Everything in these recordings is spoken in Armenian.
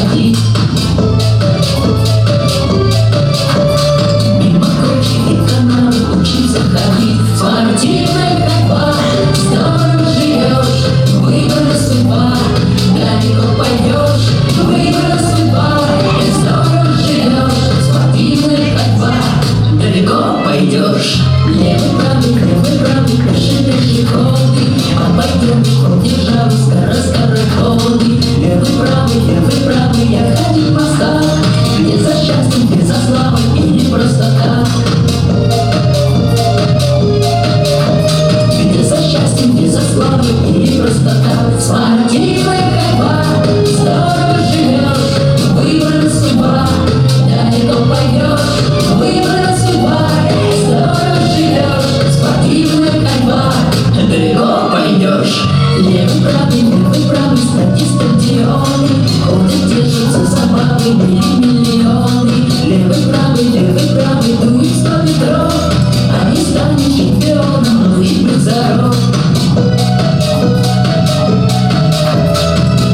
ходить. Мимо крыши и канала учиться ходить. Спортивная ходьба, здорово живешь, выбрана судьба. Далеко пойдешь, выбрана судьба. Здорово живешь, спортивная ходьба. Далеко пойдешь. Левый, правый, пешие пешеходы. Обойдем пешком, державы, скороходы. Левый, правый, я ходить по столам. Где за счастьем, где за славой, и не просто так. Где за счастьем, где за славой, и не просто так. Спортивная ходьба, здорово живешь, выбрана судьба. Далеко пойдешь, выбрана судьба. Здорово живешь, спортивная ходьба. Далеко пойдешь. Левый, правый, стадионы. Ходят, держатся забавы, миллионы. Левый, правый, дует 100 ветров. А не станет чемпионом, ну и будь здоров.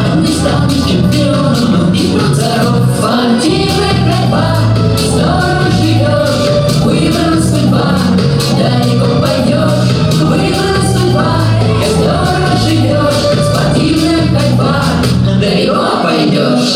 А не станет чемпионом, ну и будь здоров. Спортивная ходьба, здорово живешь, выбрана судьба. Далеко пойдешь, выбрана судьба. Здорово живешь, спортивная ходьба. Далеко пойдешь.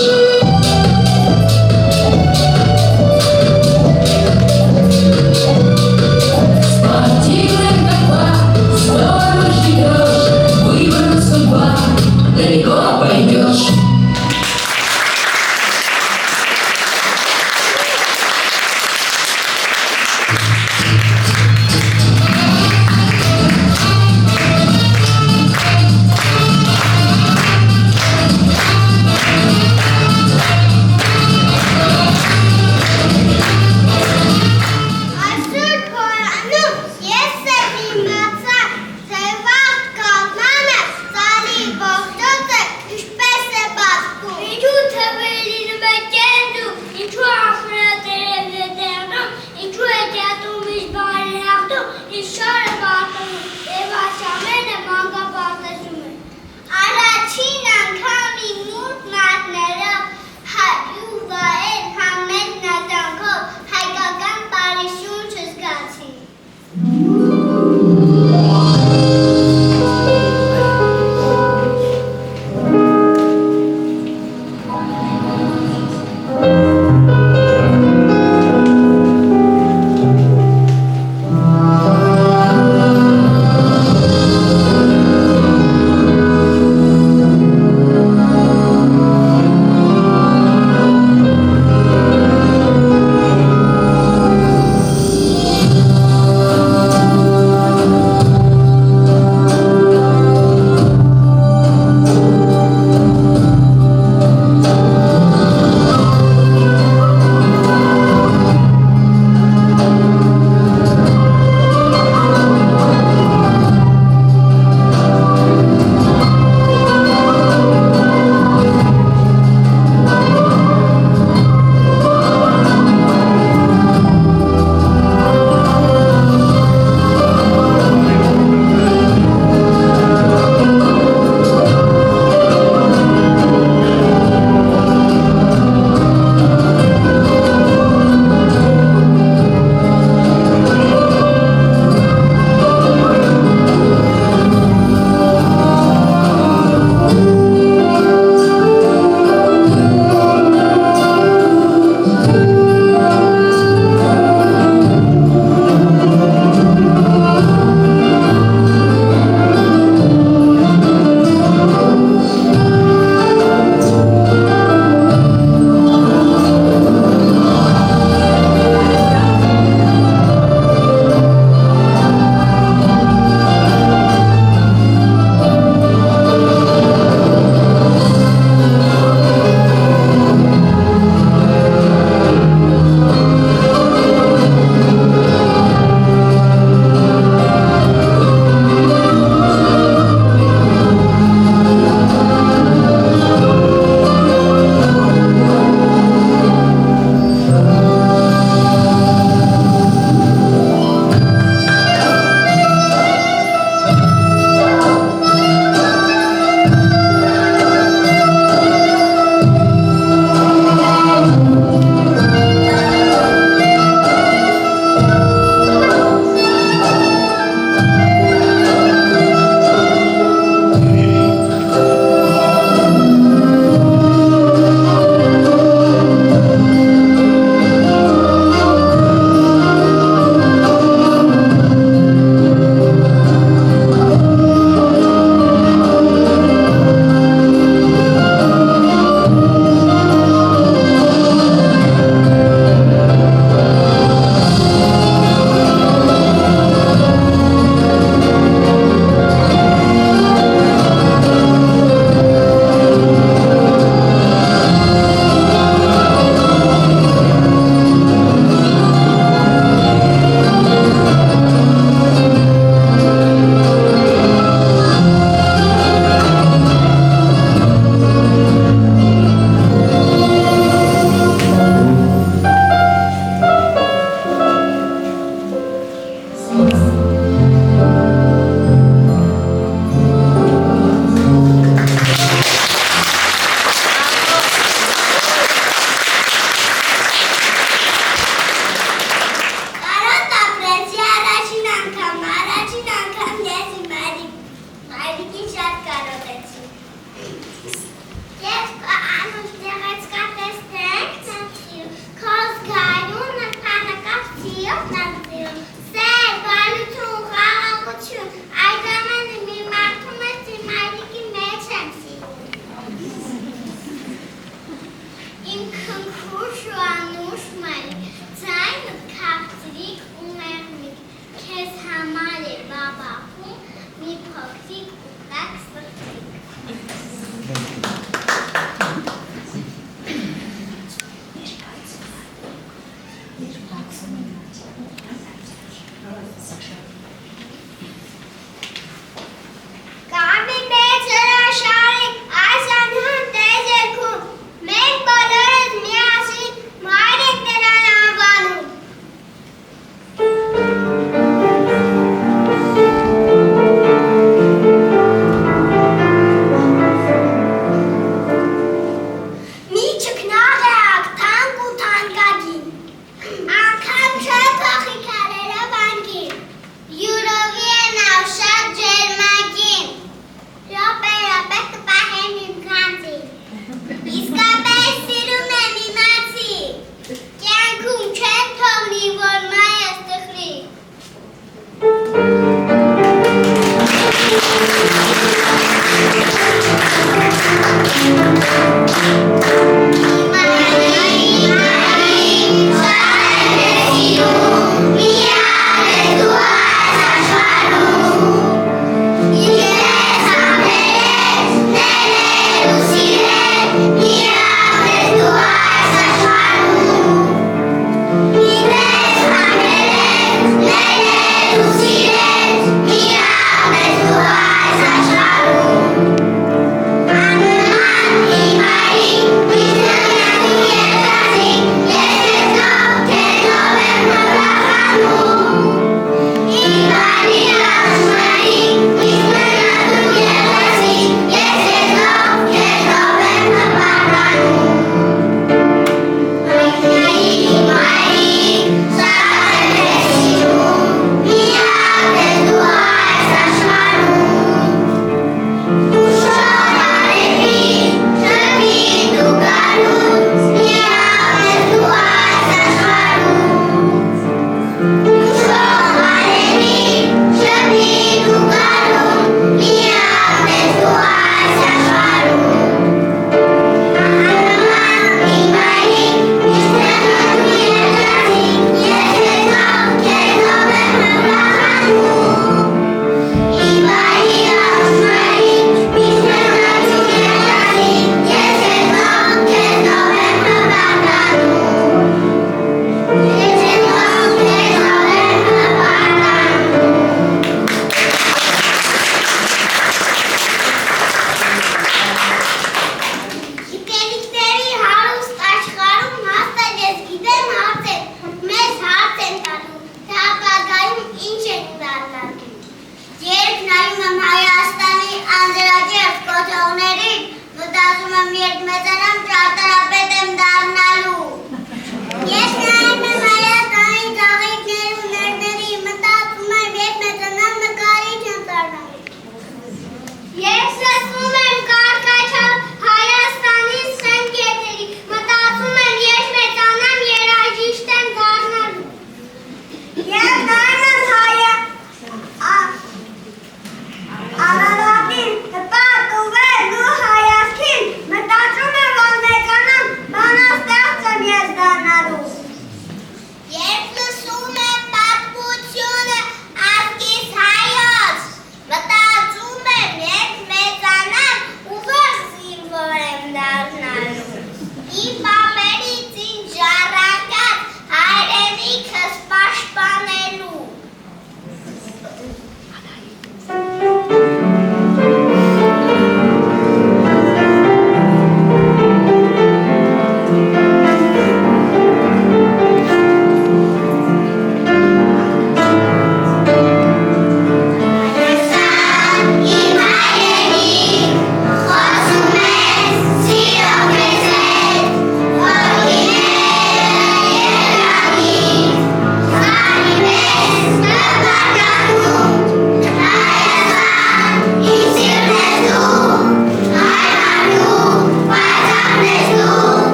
Իմ քնքուշ ու անուշ մայր, ձայնդ քաղցրիկ ու մեղմիկ, քեզ համար է բաբախում մի փոքրիկ ու տաք սրտիկ։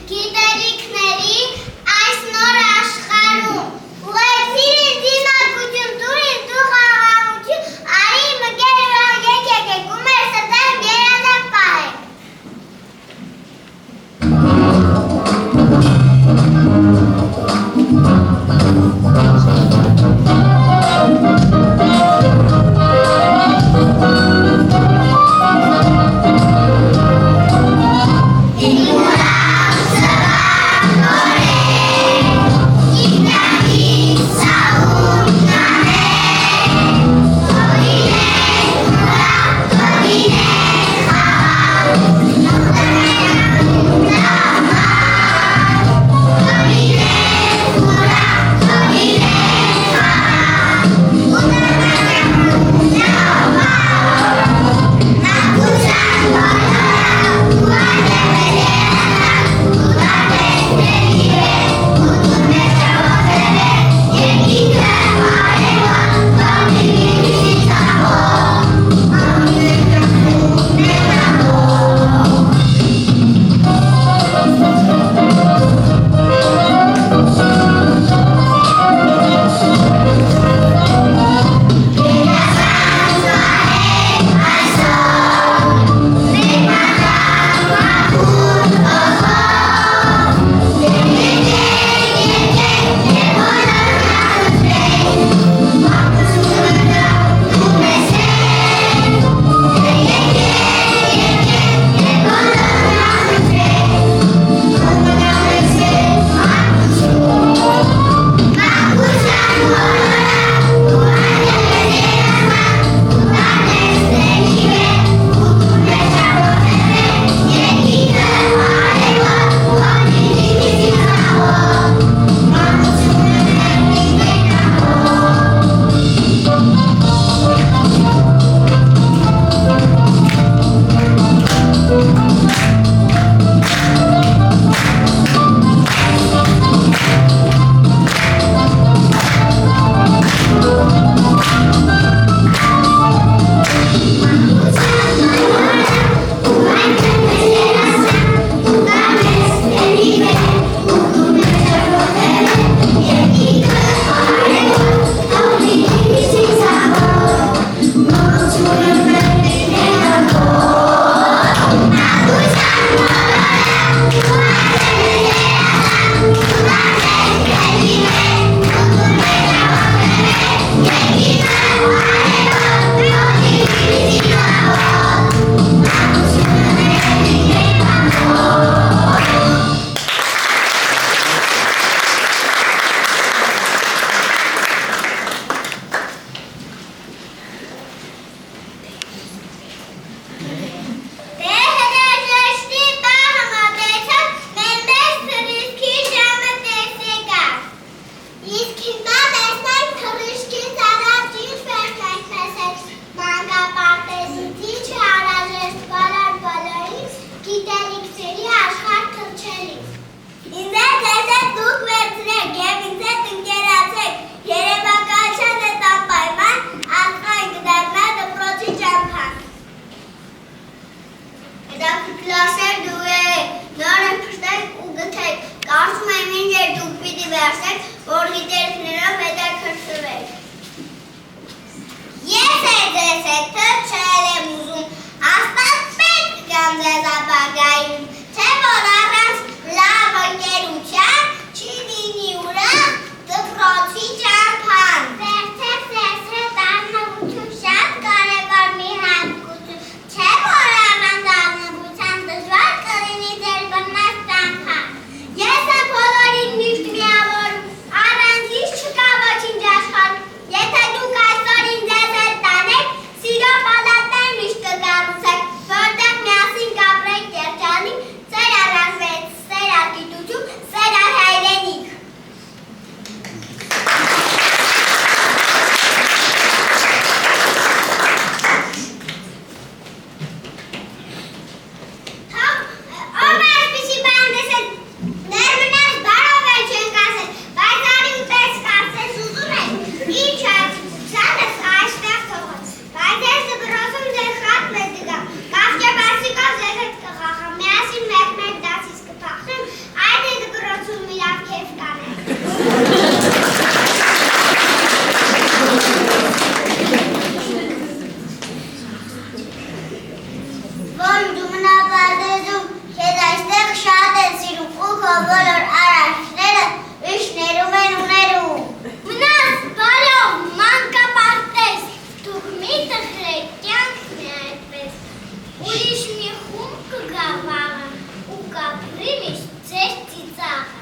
Գիտելիքների այս նոր աշխարհ բոլոր արարքները իշներում են ուներում։ Մնաս բարով մանկապարտես, դուք մի տխրեք կյանքն է այդպես, ուրիշ մի խումբ կգա վաղը ու կապրի միշտ ձեր ծիծաղը։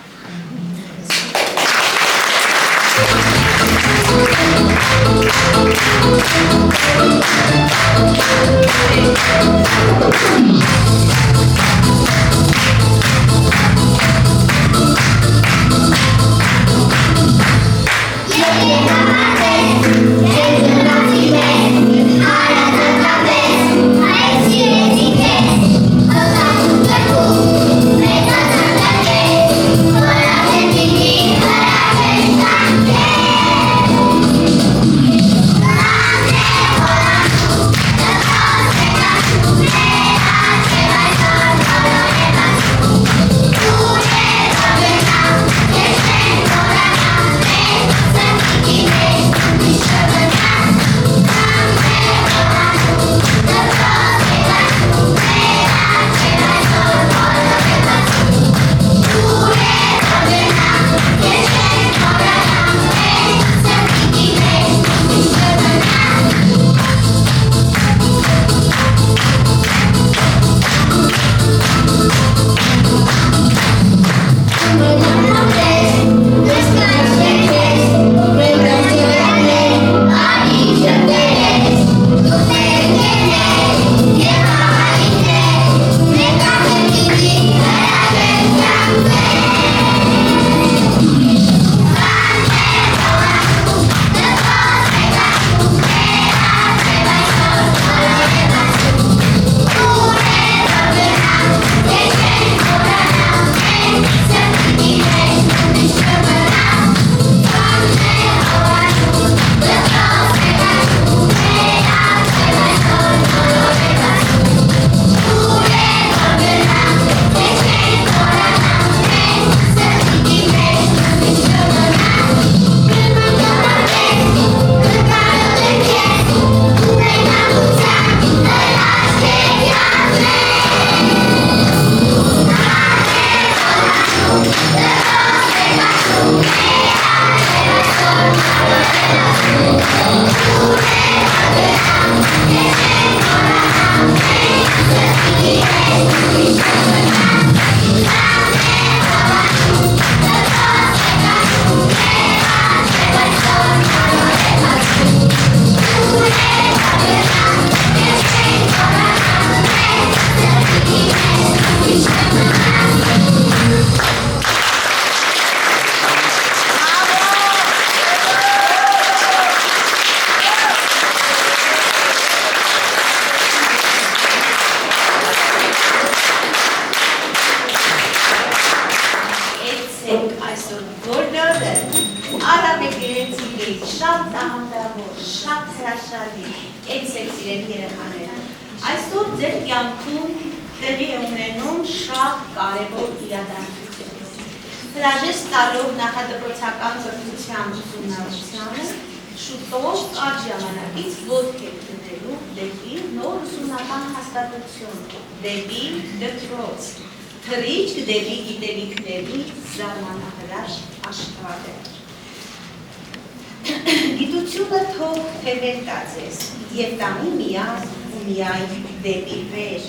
Գիտությունը թող թևերտած ես, և տանի միակ ու միայն դեպի վեր,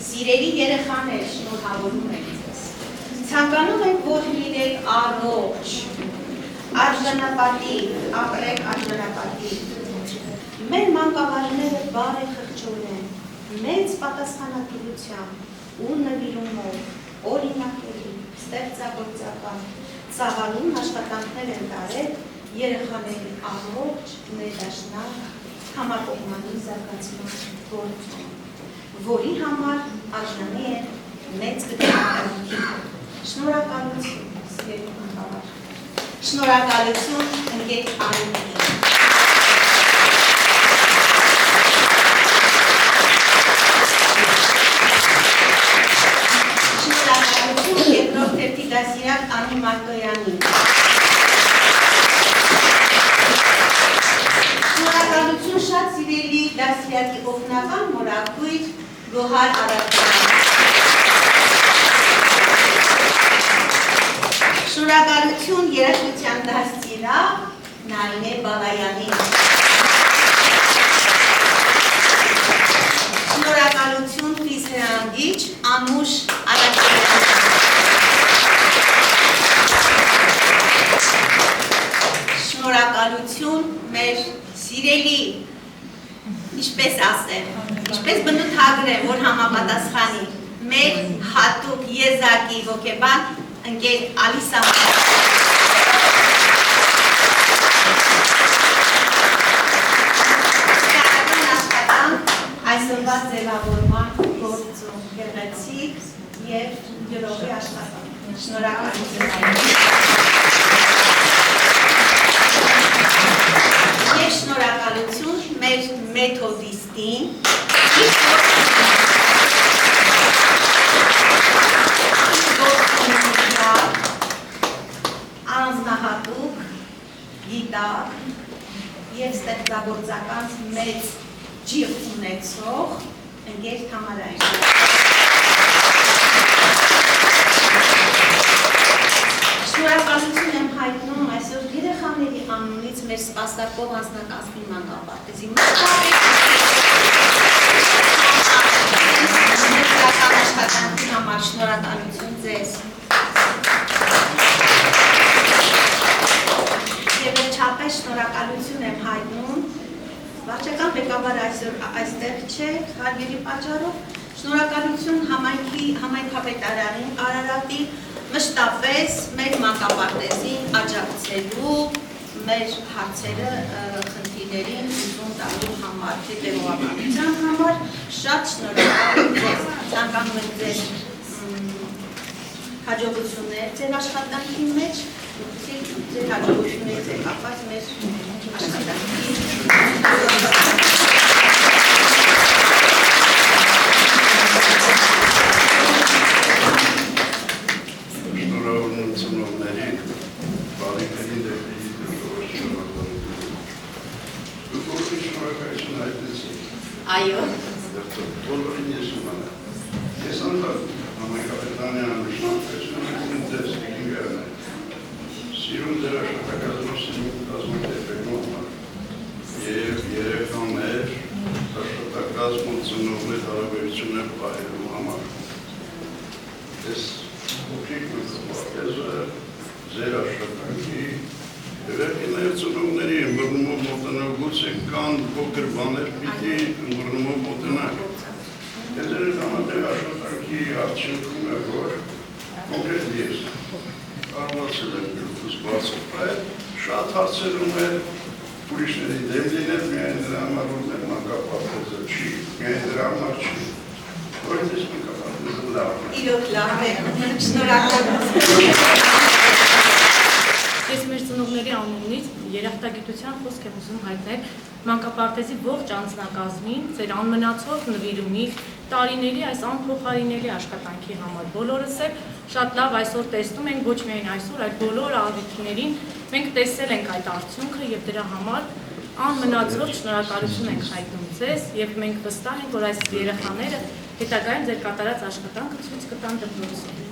սիրելի երեխաներ շնորհավորում ենք ձեզ, ցանկանում ենք, որ լինեք առողջ, արժանապատիվ, ապրեք արժանապատիվ, մեր մանկավարժները բարեխղճոտ են, մեծ պատասխանատվությամբ ու նվիրումով, օրինակելի, ստեղծագործական, ծավալուն աշխատանքներ են տարել երեխաների առողջ, ներդաշնակ, համակողմանի զարգացման գործում, որի համար արժանի է մեծ գնահատանքի։ Շնորհակալություն, սիրելի մանկավարժներ, շնորհակալություն ընկեր Արենիկին։ Շնորհակալություն երկրորդ թերթի դասիրակ Անի Մարտոյանին։ Շնորհակալություն շատ սիրելի դասիրակի օգնական մորակույր Գոհար Արաքյանին։ Շնորհակալություն երաժշտության դաստիարակ Նարինե Բալայանին։ Շնորհակալություն ֆիզհրանգիչ Անուշ Արաքելյանին։ Շնորհակալություն մեր սիրելի, ինչպես ասեմ, ինչպես բնութագրեմ, որ համապատասխանի մեր հատուկ եզակի ոգեբան ընկեր Ալիսա այսօրվա ձևավորման գործում գեղեցիկ և գրողի աշխատանք։ Շնորհակալություն։ Եվ շնորհակալություն մեր մեթոդիստին, անձնահատուկ, գիտակ և ստեղծագործական մեծ ջիղ ունեցող ընկեր Թամարային։ Շնորհակալություն եմ հայտնում այսօր երեխաների անունից մեր սպասարկող անձնակազմի մանկապարտեզի աշխատանքի համար շնորհակալություն ձեզ։ Եվ վերջապես շնորհակալություն եմ հայտնում վարչական ղեկավարը այսօր այստեղ չէ, հարգելի պատճառով, շնորհակալություն համայնքապետարանին Արարատի մշտապես մեր մանկապարտեզին աջակցելու, մեր հարցերը խնդիրներին լուծում տալու համար, հետևողականության համար շատ շնորհակալ ձեզ, ցանկանում եմ ձեզ հաջողություններ ձեր աշխատանքի մեջ, ձեր հաջողություններից է կապված մեր աշխատանքի Այո։ Բոլորին ես ումանեմ։ Ես անդար համայնքապետարանի անմշտակություն եմ ձեզ եկինգարն է։ Սիրում ձեր աշխատակազմով սիրում կազմակերպելու համար։ Եվ երեխաներ աշխատակազմ ու ծնողներ հարաբերություններ պահելու համար։ Ես ուղիք մտքովարտեզը ձեր աշխատանքի Վերքիներ ծնողների մռնումով մոտենագուց են կան փոքր բաներ պիտի մռնումով մոտենակ։ Ես էր համատեղ աշխատանքի արդյունքում է, որ կոնկրետ ես կարողացել եմ գլուխս բացել, շատ հարցերում է ուրիշների դեմ լինել միայն դրա համար, որ մեր մանկապարտեզը չի, միայն դրա համար չի, որ ես մանկապարտեզը լավ է։ Իրոք լավ է, շնորհակալություն։ Ես մեր ծնողների անունից երախտագիտության խոսք եմ ուզում հայտնել մանկապարտեզի ողջ անձնակազմին, ձեր անմնացող նվիրումի, տարիների այս անփոխարինելի աշխատանքի համար։ Բոլորս էլ շատ լավ այսօր տեսնում ենք, ոչ միայն այսօր, այլ բոլոր աղիքներին մենք տեսել ենք այդ արդյունքը եւ դրա համար անմնացող շնորհակալություն ենք հայտնում ձեզ եւ մենք վստահ ենք, որ այս երեխաները հետագայում ձեր կատարած աշխատանքը ցույց կտան դպրոցին։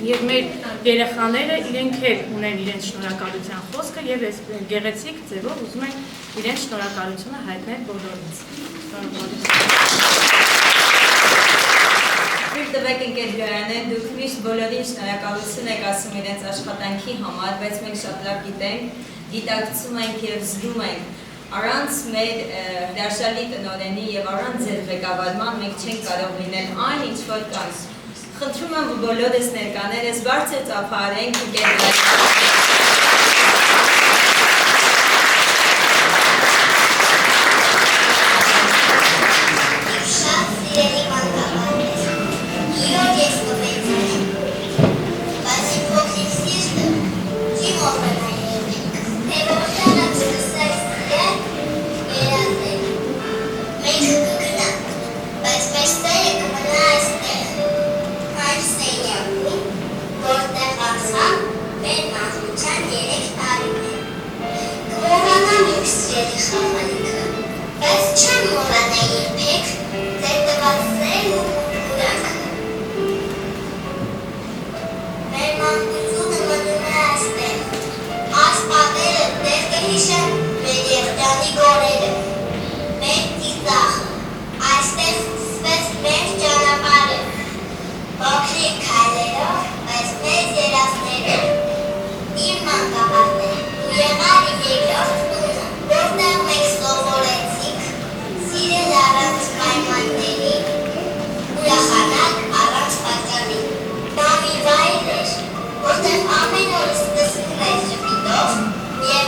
Եվ մեր երեխաները իրենք էլ ունեն իրենց շնորհակալության խոսքը եւ այս գեղեցիկ ձևով ուզում են իրենց շնորհակալությունը հայտնել բոլորից։ Թույլ տվեք ընկեր Գայանեն, դուք միշտ բոլորին շնորհակալություն եք ասում իրենց աշխատանքի համար, բայց մենք շատ լավ գիտենք, գիտակցում ենք եւ զգում ենք առանց մեր հրաշալի տնօրենի եւ առանց ձեր ղեկավարման մենք չենք կարող լինել այն ինչ որ կան։ Խնդրում եմ բոլորս ներկաներս բարձր ծափարենք ընկերներ։ Շատ սիրելի մանկապարտեզ, իրոք ես կվեցել եմ, բայց իմ փոքրիկ սիրտը չի մոռանալ թե որտեղը սկսեց սիրել, երազել։ Մենք կգնանք, բայց մեր սերը կմնա այստեղ, այն սենյակում, որտեղ ասա մեր մասը։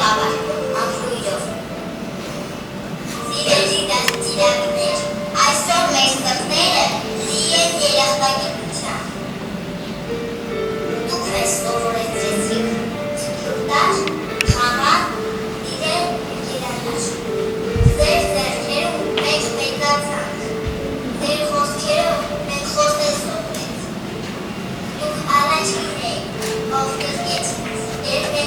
հավաք ամփոյրով։ Սիրելի դաստիարակներ, այսօր մեր սրտերը լի են երախտագիտությամբ։ Դուք մեզ սովորեցրեցիք ցուրտար, խաղաղ, իրեր երանաշ։ Ձեր ձեռքերում մենք մեծացանք, ձեր խոսքերով մենք խոստեցնենք։ Դուք առաջին եք, ով կրկեց, երբ